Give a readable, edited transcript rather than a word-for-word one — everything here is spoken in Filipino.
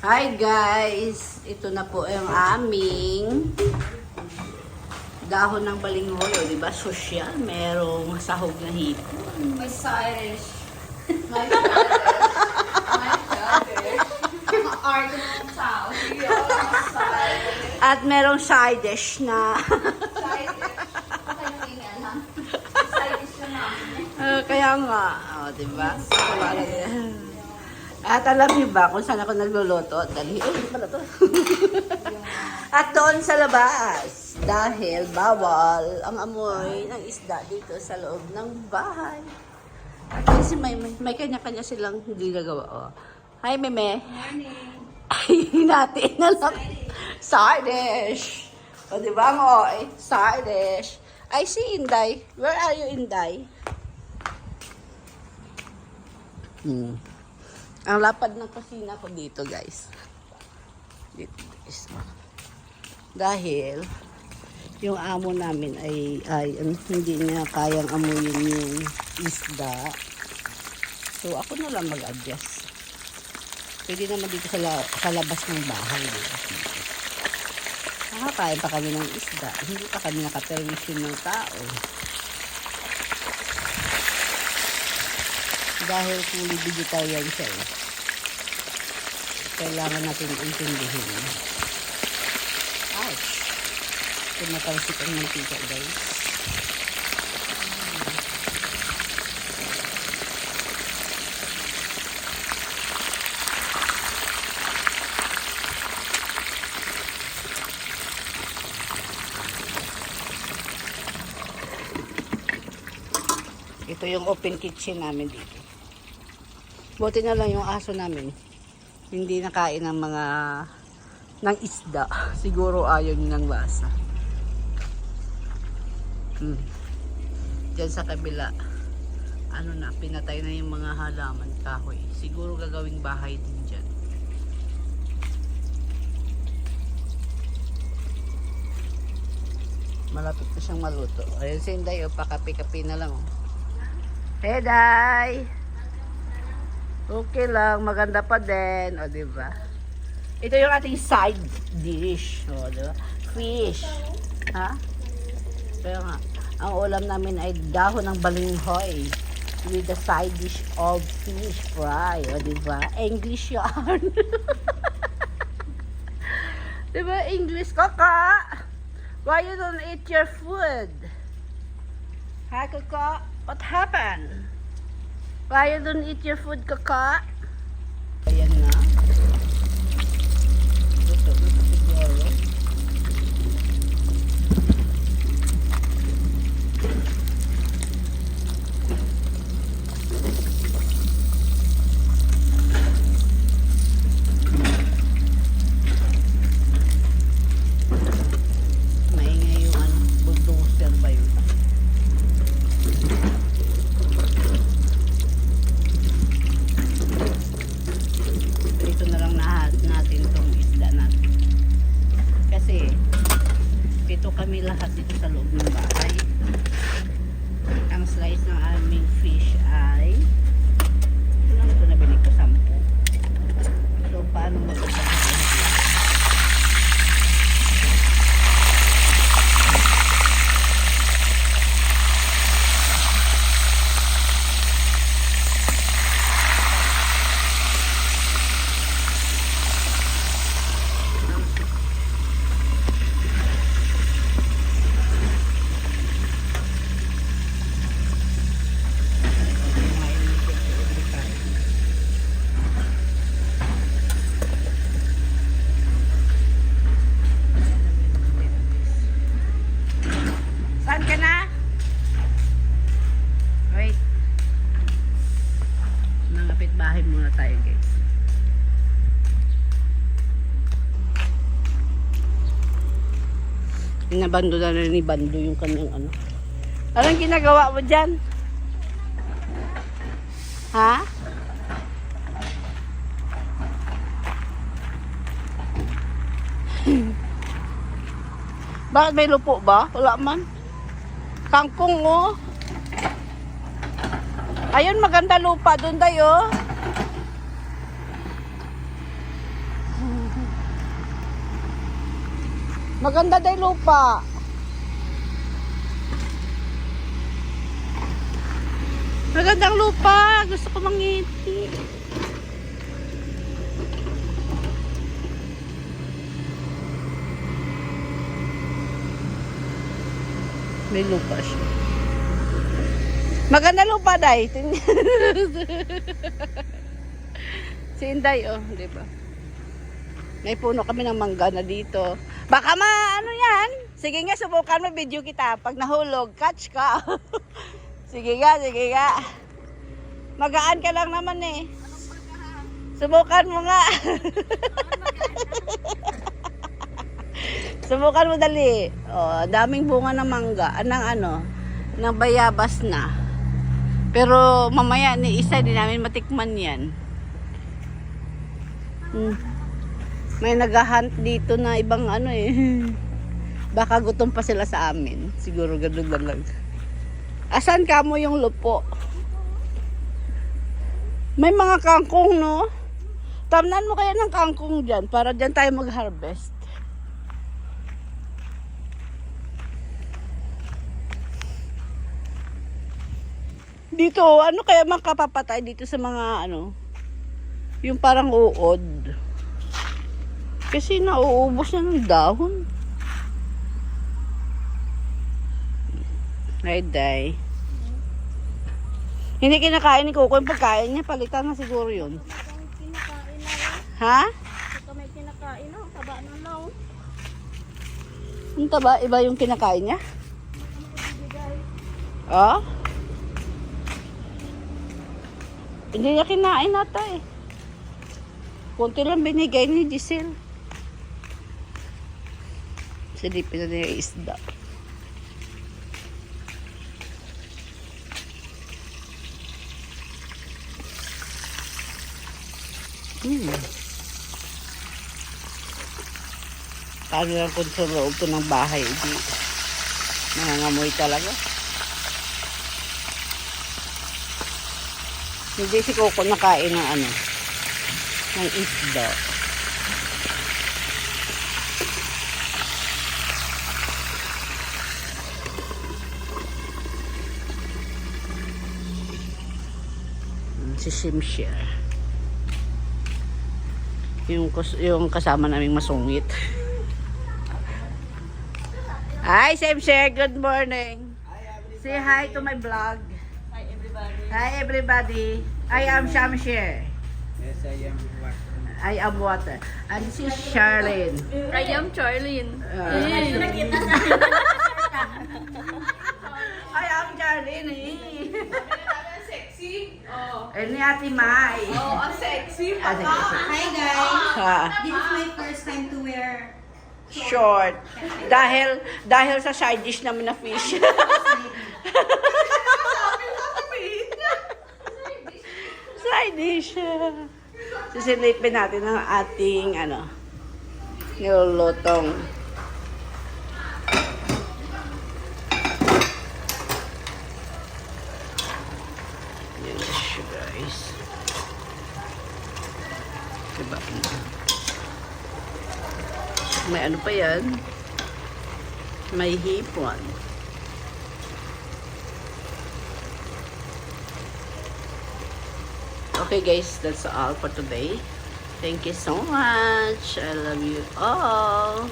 Hi guys! Ito na po yung aming dahon ng balinghoy. O, diba? Social. Merong sahog na hipon. May Irish. May Irish. Art ng tao. At merong side dish na. Kaya nga. O, diba? At alam niyo ba kung saan ako nagluluto? Dali, pala to. At doon sa labas. Dahil bawal ang amoy ng isda dito sa loob ng bahay. At kasi may kanya-kanya silang ginagawa. Oh. Hi, Meme. Morning. Ay, natin na lang. Side dish. O, diba mo? Side dish. I see Inday. Where are you, Inday? Ang lapad ng kusina ko dito, guys. Dito, guys. Dahil, yung amo namin ay hindi niya kayang amuyin yung isda. So, ako na lang mag-adjust. Pwede naman dito sa labas ng bahay. Nakakain pa kami ng isda. Hindi pa kami nakapermission ng tao. Dahil fully vegetarian siya eh. Kailangan natin intindihin. Ouch! Tumatalsik ang mantika, guys. Ito yung open kitchen namin dito. Buti na lang yung aso namin. Hindi nakain ng ng isda. Siguro ayaw niya ng lasa. Diyan sa kabila, pinatay na yung mga halaman, kahoy. Siguro gagawing bahay din dyan. Malapit na siyang maluto. Ayun si Inday, pakapi-kapi na lang. Hey, Day! Okay lang, maganda pa din. O, diba? Ito yung ating side dish. O, diba? Fish. Ha? Kaya nga, ang ulam namin ay dahon ng balinghoy with the side dish of fish fry. O, diba? English yan. Diba? English, kaka? Why you don't eat your food? Hi, kaka? What happened? Why you don't eat your food, kaka? Ayan na. Luto siguro. Maingay yung bulldozer ba yun? Ito na lang natin itong isda natin. Kasi, pito kami lahat dito sa loob ng bahay. Ang slice ng aming fish ay ito lang ito nabili ko 10. So, paano magpapagod? Saan ka na? Wait. Nangapit bahay muna tayo, guys. Inabando na ni Bando yung kanyang ano. Anong ginagawa mo dyan? Ha? Bakit may lupo ba? Wala man. Kangkong, oh. Ayun, maganda lupa doon tayo. Maganda din lupa. Magandang lupa. Gusto ko mangiti. May lupa siya. Maganda lupa, Day. Si Inday, oh, di ba? May puno kami ng mangga na dito. Baka ano yan? Sige nga, subukan mo, video kita. Pag nahulog, catch ka. Sige nga, sige nga. Magaan ka lang naman eh. Subukan mo nga. Subukan mo dali. Oh, daming bunga ng mangga. Ng bayabas na. Pero mamaya ni isa, di namin matikman yan. May naghahunt dito na ibang Baka gutom pa sila sa amin. Siguro ganun lang. Asan ka mo yung lupo? May mga kangkong, no? Tamnan mo kaya ng kangkong dyan para dyan tayo mag-harvest. Dito, ano kaya makapapatay dito sa mga yung parang uod. Kasi nauubos na ng dahon. Ay, Day. Hindi kinakain ni Coco yung pagkain niya. Palitan na siguro yun. Ha? Ito may kinakain na. Taba na na. Yung taba, iba yung kinakain niya? Oh? Hindi niya kinain nata eh. Kunti lang binigay ni Giselle. Silipin na niya yung isda. Paano lang kung sa loob to ng bahay, hindi nangangamoy talaga. Hindi si Coco nakain ng ng isda. Si Simshare. Yung kasama naming masungit. Hi, Simshare. Good morning. Say hi to my vlog. Hi everybody. Hi, everybody. I am Simshare. Yes, I am water. I am water. And this is Charlene. I am Charlene. I am Charlene. Sexy. Oh. Eh, ni Ate Mai. Oh, ang sexy. Ah, sige, sige. Hi guys! Ha, This is my first time to wear short. Dahil sa side dish namin na fish. Side dish. Sisilipin natin ang ating nilulutong. Yan siya, guys. Diba? May ano pa yan? May hipon. Okay guys, that's all for today. Thank you so much. I love you all.